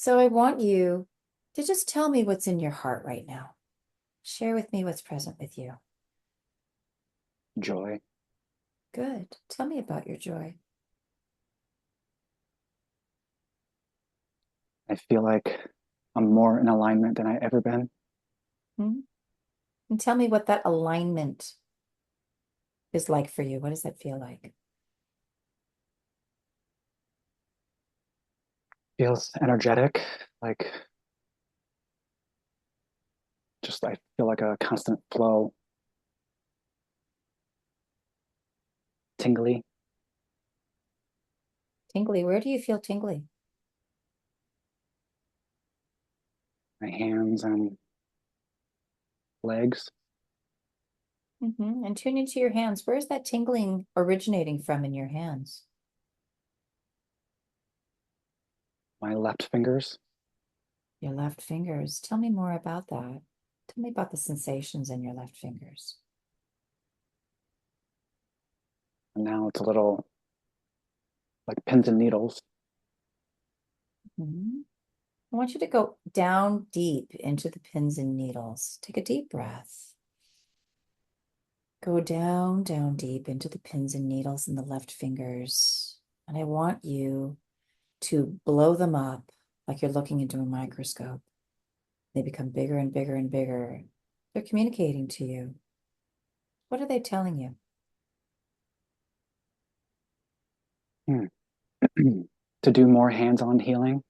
So I want you to just tell me what's in your heart right now. Share with me what's present with you. Joy. Good. Tell me about your joy. I feel like I'm more in alignment than I ever been. Hmm? And tell me what that alignment is like for you. What does that feel like? Feels energetic, like just I feel like a constant flow, tingly. Tingly. Where do you feel tingly? My hands and legs, And tune into your hands. Where's that tingling originating from in your hands? my left fingers. Your left fingers. Tell me more about that. Tell me about the sensations in your left fingers. And now it's a little like pins and needles. Mhm. I want you to go down deep into the pins and needles. Take a deep breath. Go down, down deep into the pins and needles in the left fingers. And I want you to blow them up like you're looking into a microscope. They become bigger and bigger and bigger. They're communicating to you. What are they telling you? Hmm. To do more hands-on healing.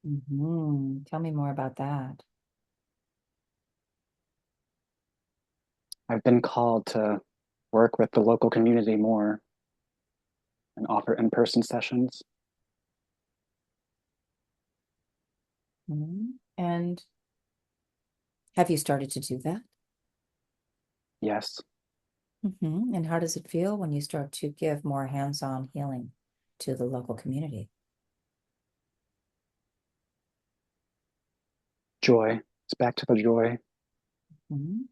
Tell me more about that. I've been called to work with the local community more and offer in-person sessions. And have you started to do that? Yes, And how does it feel when you start to give more hands-on healing to the local community? joy. It's back to the joy. Mhm.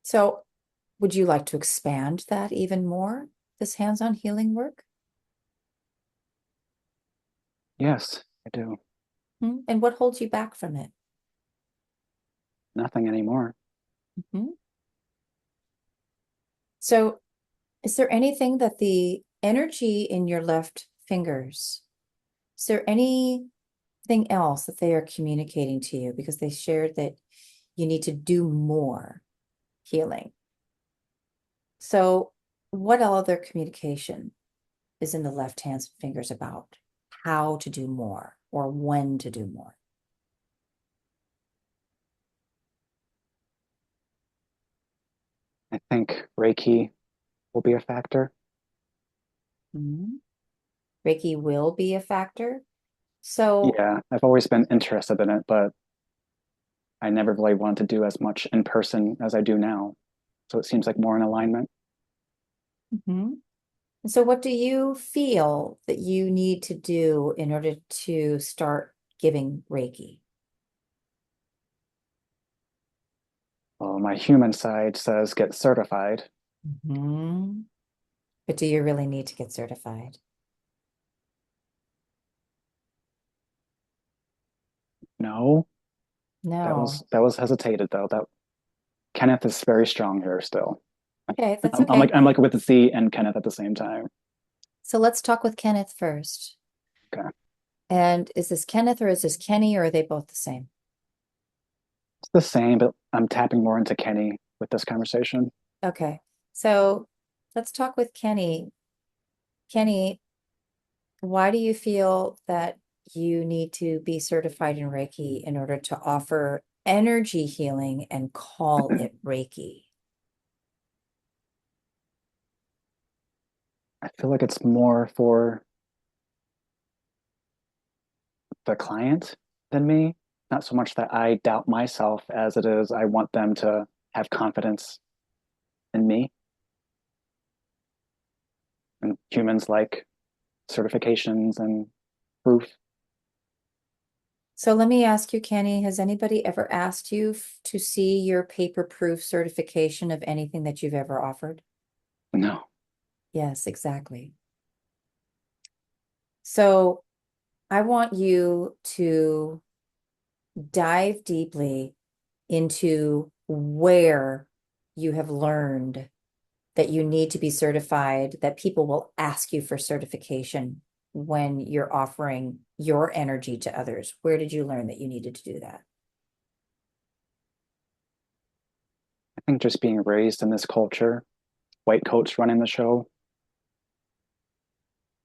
So, would you like to expand that even more, this hands-on healing work? Yes, I do. And what holds you back from it? Nothing anymore. Mhm. So, is there anything that the energy in your left fingers, is there anything else that they are communicating to you? Because they shared that you need to do more healing. So, what other communication is in the left hand's fingers about how to do more or when to do more? I think Reiki will be a factor. Mhm. Reiki will be a factor. So, Yeah, I've always been interested in it, but I never really wanted to do as much in person as I do now. So it seems like more in alignment. mhm. So what do you feel that you need to do in order to start giving Reiki? Well, my human side says get certified. Mhm. But do you really need to get certified? No, No. that was hesitated though. That Kenneth is very strong here still. Okay, that's I'm like okay. with the Z and Kenneth at the same time. So let's talk with Kenneth first. Okay, And is this Kenneth or is this Kenny or are they both the same? it's the same, but I'm tapping more into Kenny with this conversation. Okay. So let's talk with Kenny. Kenny, why do you feel that you need to be certified in Reiki in order to offer energy healing and call it Reiki? I feel like it's more for the client than me. Not so much that I doubt myself as it is I want them to have confidence in me. And humans like certifications and proof. So let me ask you, Kenny, has anybody ever asked you to see your paper proof certification of anything that you've ever offered? No. Yes, exactly. So I want you to dive deeply into where you have learned that you need to be certified, that people will ask you for certification when you're offering your energy to others. Where did you learn that you needed to do that? I think just being raised in this culture, white coats running the show.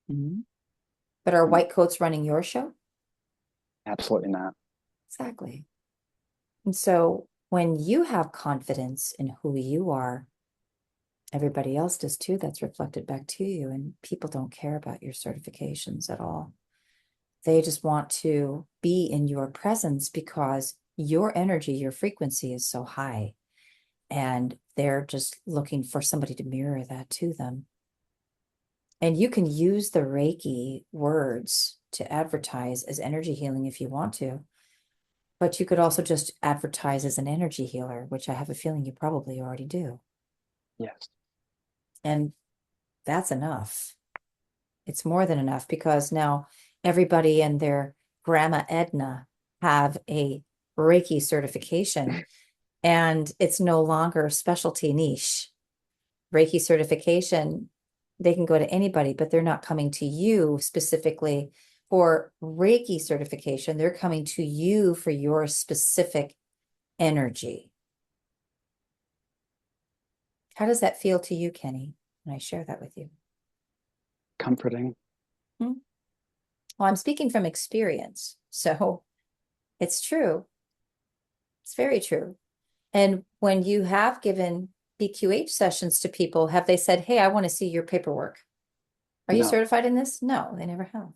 Mhm. But are Mm, white coats running your show? absolutely not. Exactly. And so when you have confidence in who you are, everybody else does too. That's reflected back to you. And people don't care about your certifications at all. They just want to be in your presence because your energy, your frequency is so high. And they're just looking for somebody to mirror that to them. And you can use the Reiki words to advertise as energy healing if you want to, but you could also just advertise as an energy healer, which I have a feeling you probably already do. Yes. And that's enough. It's more than enough because now everybody and their Grandma Edna have a Reiki certification, and it's no longer a specialty niche. Reiki certification, they can go to anybody, but they're not coming to you specifically for Reiki certification. They're coming to you for your specific energy. How does that feel to you, Kenny, when I share that with you? Comforting. Hmm? Well, I'm speaking from experience, so it's true. It's very true. And when you have given BQH sessions to people, have they said, "Hey, I want to see your paperwork. Are you No, certified in this?" No, they never have.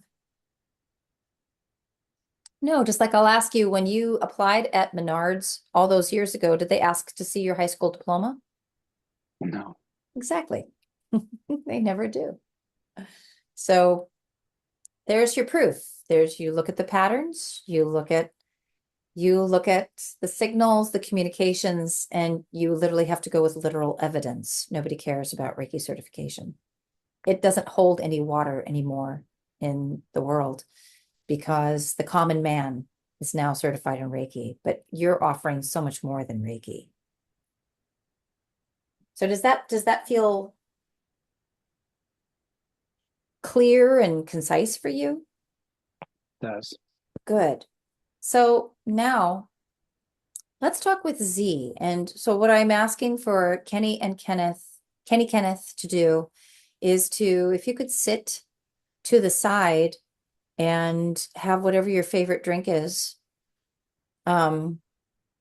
No, just like I'll ask you, when you applied at Menards all those years ago, did they ask to see your high school diploma? no. Exactly. They never do. So there's your proof. There's you look at the patterns, you look at the signals, the communications, and you literally have to go with literal evidence. Nobody cares about Reiki certification. It doesn't hold any water anymore in the world because the common man is now certified in Reiki, but you're offering so much more than Reiki. So does that feel clear and concise for you? It does. Good. So now let's talk with Z. And so what I'm asking for Kenny Kenneth to do is to, if you could sit to the side and have whatever your favorite drink is, um,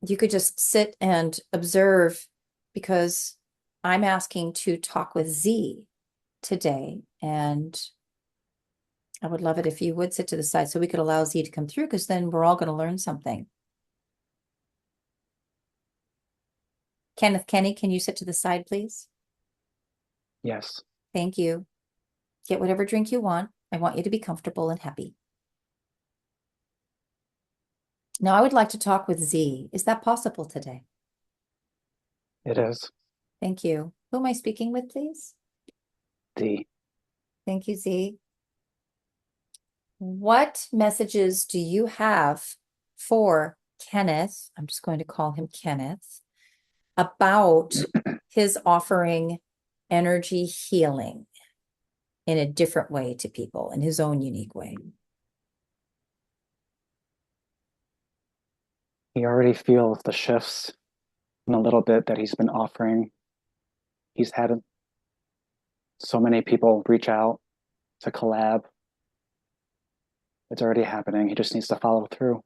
you could just sit and observe because I'm asking to talk with Z today. And I would love it if you would sit to the side so we could allow Z to come through because then we're all going to learn something. Kenneth Kenny, can you sit to the side, please? Yes, Thank you. Get whatever drink you want. I want you to be comfortable and happy. Now, I would like to talk with Z. Is that possible today? it is. Thank you. Who am I speaking with, please? The Thank you, Z. What messages do you have for Kenneth? I'm just going to call him Kenneth about his offering energy healing in a different way to people in his own unique way. he already feels the shifts in a little bit that he's been offering. He's had so many people reach out to collab. It's already happening. He just needs to follow through.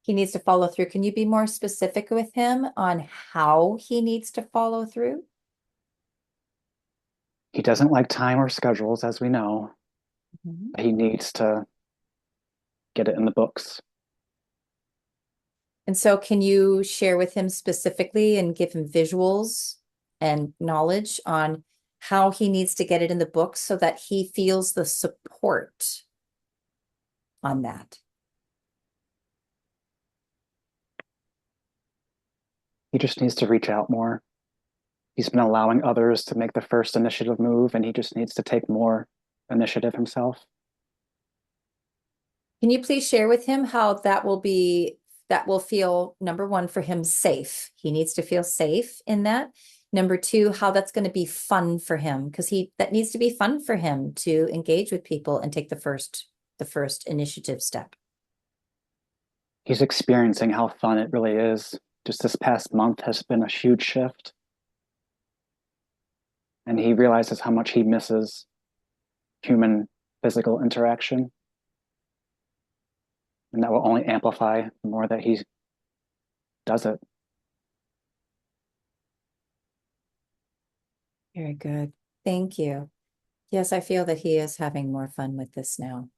He needs to follow through. Can you be more specific with him on how he needs to follow through? He doesn't like time or schedules, as we know. Mhm. He needs to get it in the books. And so, can you share with him specifically and give him visuals and knowledge on how he needs to get it in the books so that he feels the support on that? He just needs to reach out more. He's been allowing others to make the first initiative move, and he just needs to take more initiative himself. Can you please share with him how that will feel, number one, for him safe. He needs to feel safe in that. Number two, how that's going to be fun for him, because that needs to be fun for him to engage with people and take the first initiative step. He's experiencing how fun it really is. Just this past month has been a huge shift, and he realizes how much he misses human physical interaction. And that will only amplify the more that he does it. Very good. Thank you. Yes, I feel that he is having more fun with this now.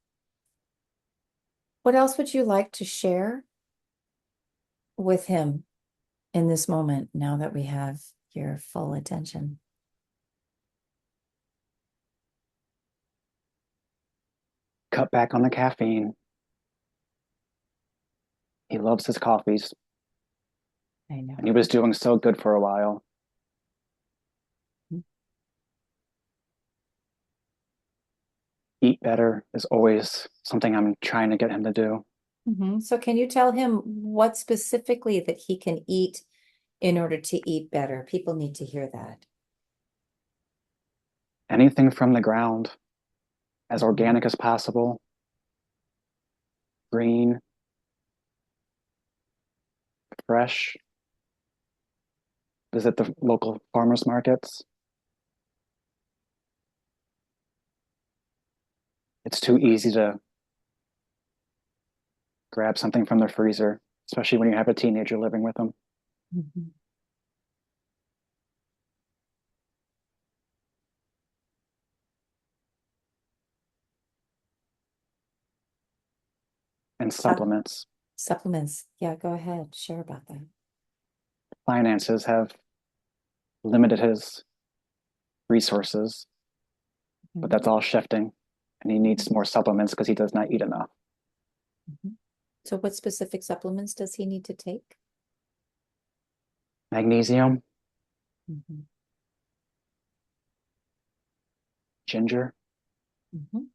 What else would you like to share with him in this moment now that we have your full attention? Cut back on the caffeine. He loves his coffees, I know. and he was doing so good for a while. Eat better is always something I'm trying to get him to do. So can you tell him what specifically that he can eat in order to eat better? People need to hear that. Anything from the ground, as Mhm. organic as possible, green, fresh. Visit the local farmers markets. It's too easy to grab something from the freezer, especially when you have a teenager living with them. Mhm. And Uh, supplements. Supplements. Yeah, go ahead. Share about that. Finances have limited his resources, but Mhm. that's all shifting. And he needs more supplements because he does not eat enough. Mhm. So what specific supplements does he need to take? Magnesium, Mhm. ginger, Mhm.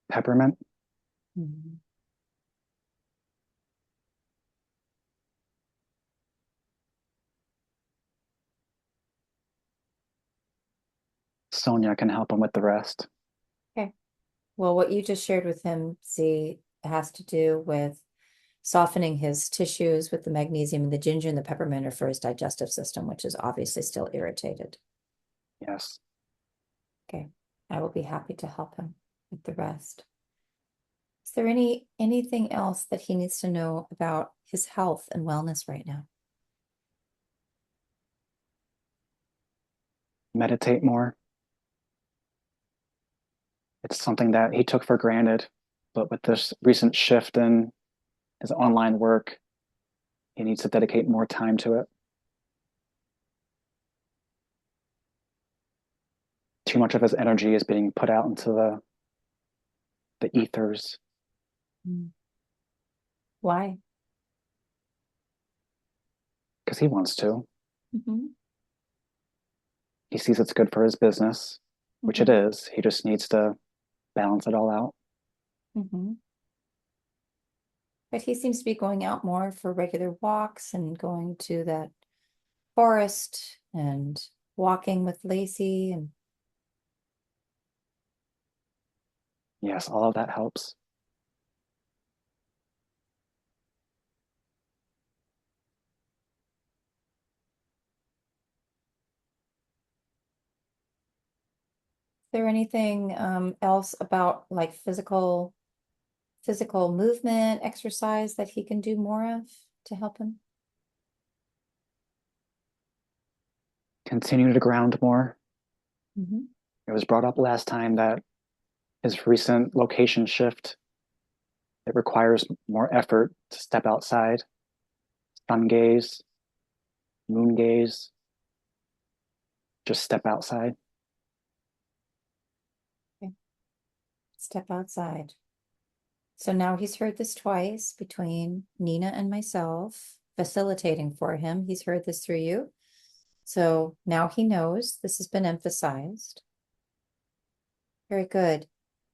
peppermint, Mhm. Sonia can help him with the rest. Okay. Well, what you just shared with him, see, has to do with softening his tissues with the magnesium, and the ginger and the peppermint are for his digestive system, which is obviously still irritated. Yes. Okay. I will be happy to help him with the rest. Is there anything else that he needs to know about his health and wellness right now? Meditate more. It's something that he took for granted, but with this recent shift in his online work, he needs to dedicate more time to it. Too much of his energy is being put out into the ethers Mm. Why? because he wants to. Mhm. He sees it's good for his business, which it Mhm. is. He just needs to balance it all out. Mhm. But he seems to be going out more for regular walks and going to that forest and walking with Lacey. And Yes, all of that helps. is there anything else about like physical movement, exercise that he can do more of to help him? Continue to ground more. Mhm. It was brought up last time that his recent location shift, it requires more effort to step outside, sun gaze, moon gaze, just step outside. Okay. Step outside. So now he's heard this twice between Nina and myself, facilitating for him. He's heard this through you. So now he knows this has been emphasized. Very good.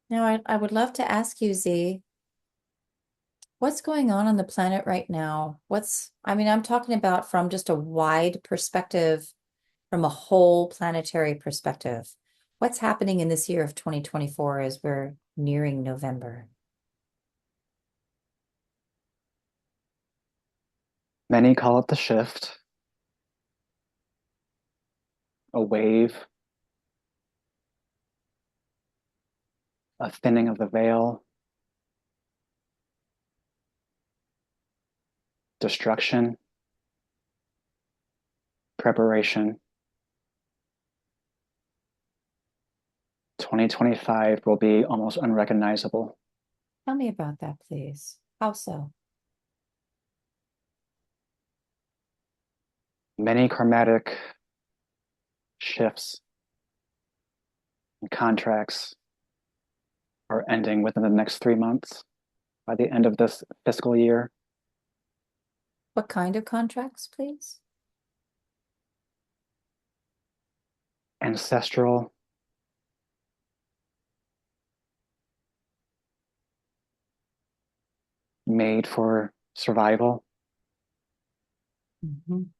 Now, I would love to ask you, Z, what's going on the planet right now? I mean, I'm talking about from just a wide perspective, from a whole planetary perspective. What's happening in this year of 2024 as we're nearing November? Many call it the shift, a wave, a thinning of the veil, destruction, preparation. 2025 will be almost unrecognizable. Tell me about that, please. How so? Many karmatic shifts and contracts are ending within the next 3 months by the end of this fiscal year. What kind of contracts, please? Ancestral, made for survival. Mhm.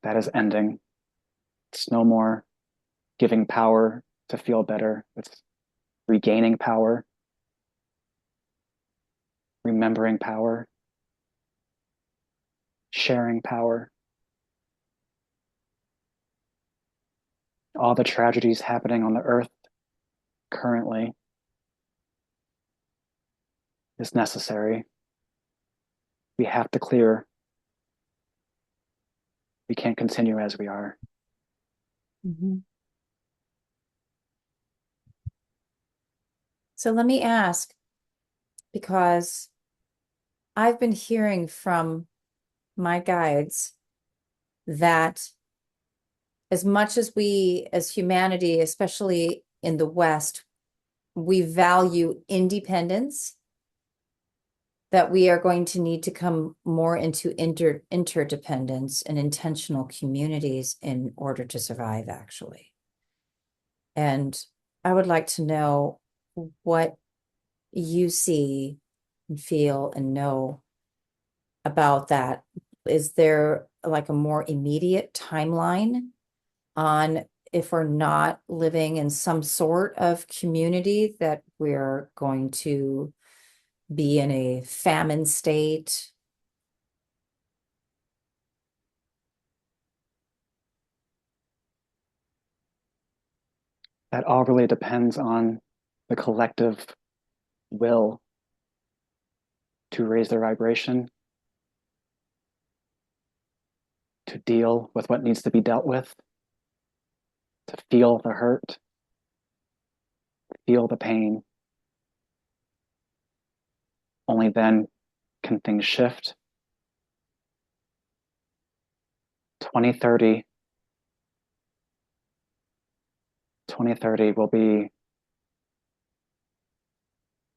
That is ending. It's no more giving power to feel better. It's regaining power, remembering power, sharing power. All the tragedies happening on the earth currently is necessary. We have to clear. We can't continue as we are. Mhm. So let me ask, because I've been hearing from my guides that as much as we, as humanity, especially in the West, we value independence, that we are going to need to come more into interdependence and intentional communities in order to survive, actually. And I would like to know what you see and feel and know about that. Is there like a more immediate timeline on if we're not living in some sort of community that we're going to be in a famine state? That all really depends on the collective will to raise their vibration, to deal with what needs to be dealt with, to feel the hurt, feel the pain. Only then can things shift. 2030, 2030 will be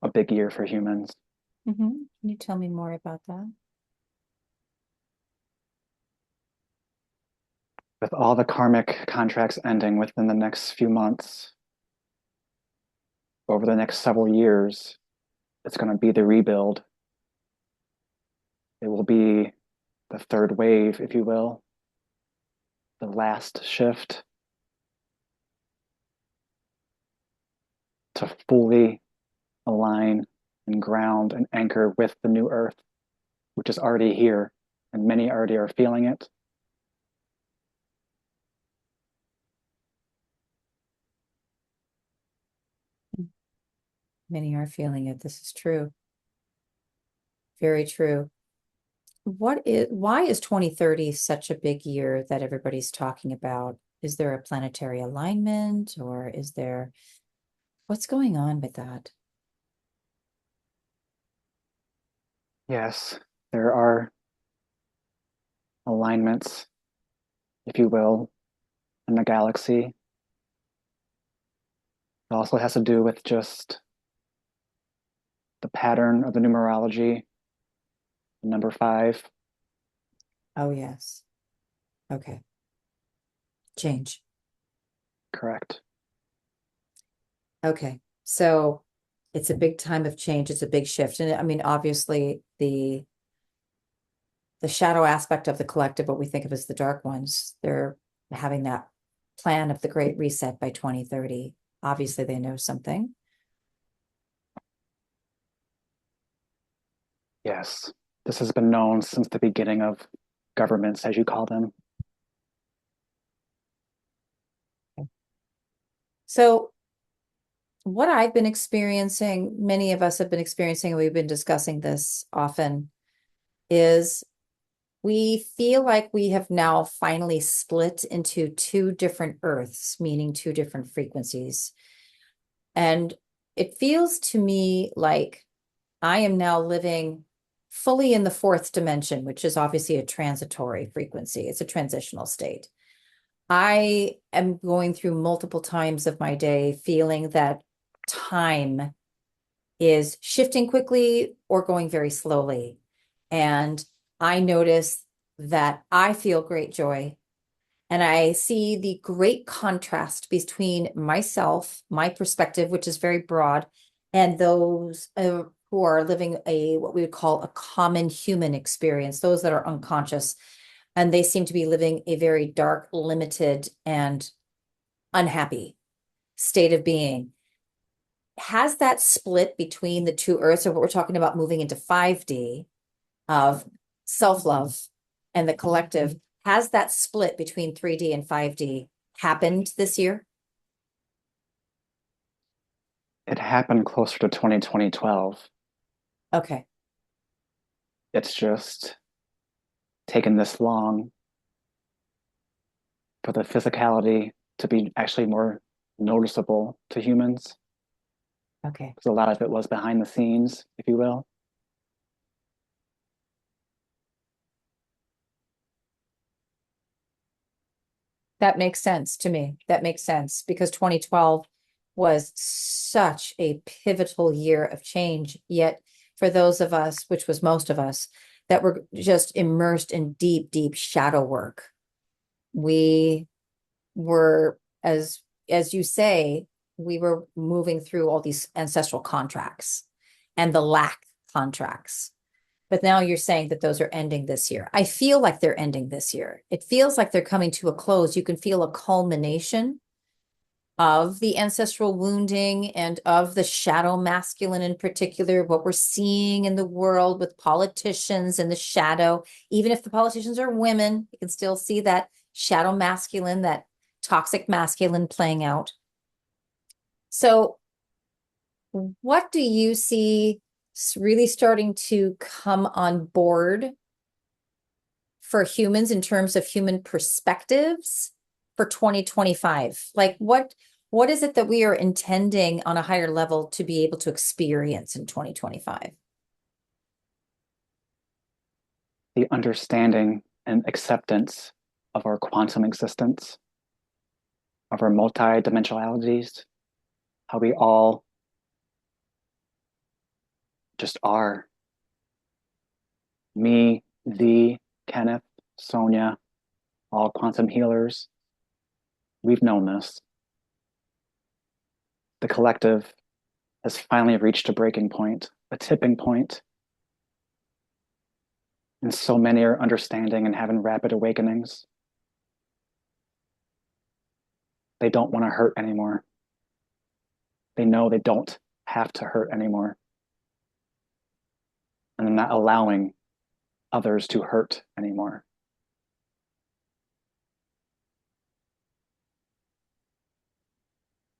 a big year for humans. Can you tell me more about that? With all the karmic contracts ending within the next few months, over the next several years, it's going to be the rebuild. It will be the third wave, if you will, the last shift to fully align and ground and anchor with the new earth, which is already here, and many already are feeling it. Many are feeling it. This is true. Very true. Why is 2030 such a big year that everybody's talking about? Is there a planetary alignment or what's going on with that? Yes, there are alignments, if you will, in the galaxy. It also has to do with just the pattern of the numerology, number 5. Oh, yes. Okay. Change. Correct. Okay. So it's a big time of change. It's a big shift. And I mean, obviously the shadow aspect of the collective, what we think of as the dark ones, they're having that plan of the great reset by 2030. Obviously, they know something. Yes. This has been known since the beginning of governments, as you call them. So what I've been experiencing, many of us have been experiencing, and we've been discussing this often, is we feel like we have now finally split into two different earths, meaning two different frequencies. And it feels to me like I am now living fully in the fourth dimension, which is obviously a transitory frequency. It's a transitional state. I am going through multiple times of my day feeling that time is shifting quickly or going very slowly. And I notice that I feel great joy. And I see the great contrast between myself, my perspective, which is very broad, and those who are living a what we would call a common human experience, those that are unconscious. And they seem to be living a very dark, limited, and unhappy state of being. Has that split between the two earths, or what we're talking about moving into 5D of self-love and the collective, has that split between 3D and 5D happened this year? It happened closer to 2012. Okay. It's just taken this long for the physicality to be actually more noticeable to humans. Okay. Because a lot of it was behind the scenes, if you will. That makes sense to me. That makes sense because 2012 was such a pivotal year of change. Yet, for those of us, which was most of us, that were just immersed in deep, deep shadow work, we were, as you say, we were moving through all these ancestral contracts and the lack contracts. But now you're saying that those are ending this year. I feel like they're ending this year. It feels like they're coming to a close. You can feel a culmination of the ancestral wounding and of the shadow masculine in particular, what we're seeing in the world with politicians in the shadow. Even if the politicians are women, you can still see that shadow masculine, that toxic masculine playing out. So what do you see really starting to come on board for humans in terms of human perspectives for 2025? Like what is it that we are intending on a higher level to be able to experience in 2025? The understanding and acceptance of our quantum existence, of our multi-dimensionalities, how we all just are. Me, thee, Kenneth, Sonia, all quantum healers. We've known this. The collective has finally reached a breaking point, a tipping point, and so many are understanding and having rapid awakenings. They don't want to hurt anymore. They know they don't have to hurt anymore. And they're not allowing others to hurt anymore.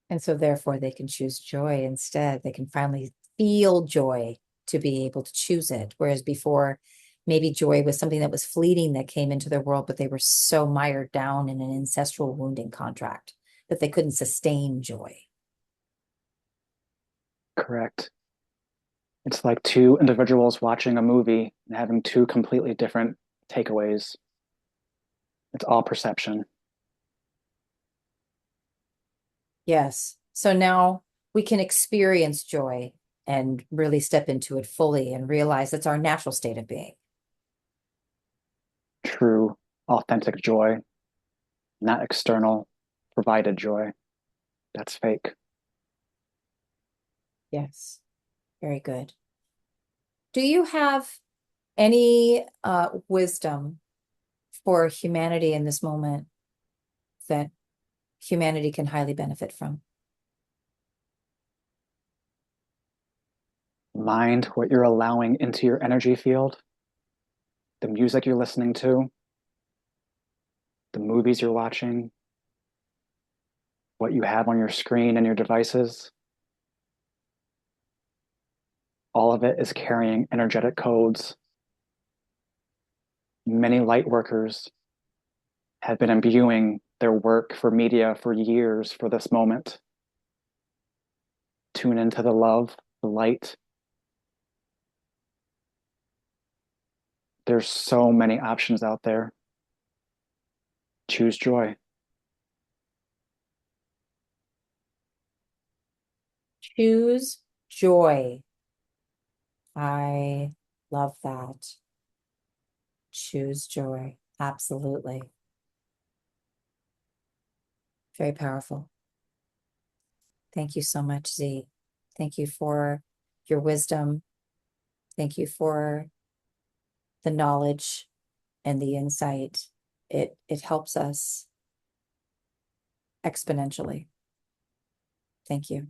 And so therefore they can choose joy instead. They can finally feel joy to be able to choose it. Whereas before, maybe joy was something that was fleeting that came into their world, but they were so mired down in an ancestral wounding contract that they couldn't sustain joy. Correct. It's like two individuals watching a movie and having two completely different takeaways. It's all perception. Yes. So now we can experience joy and really step into it fully and realize it's our natural state of being. True, authentic joy. not external provided joy. That's fake. Yes. Very good. Do you have any wisdom for humanity in this moment that humanity can highly benefit from? Mind what you're allowing into your energy field, the music you're listening to, the movies you're watching, what you have on your screen and your devices. All of it is carrying energetic codes. Many light workers have been imbuing their work for media for years for this moment. Tune into the love, the light. There's so many options out there. Choose joy. Choose joy. I love that. Choose joy. Absolutely. Very powerful. Thank you so much, Z. Thank you for your wisdom. Thank you for the knowledge and the insight. It helps us exponentially. Thank you.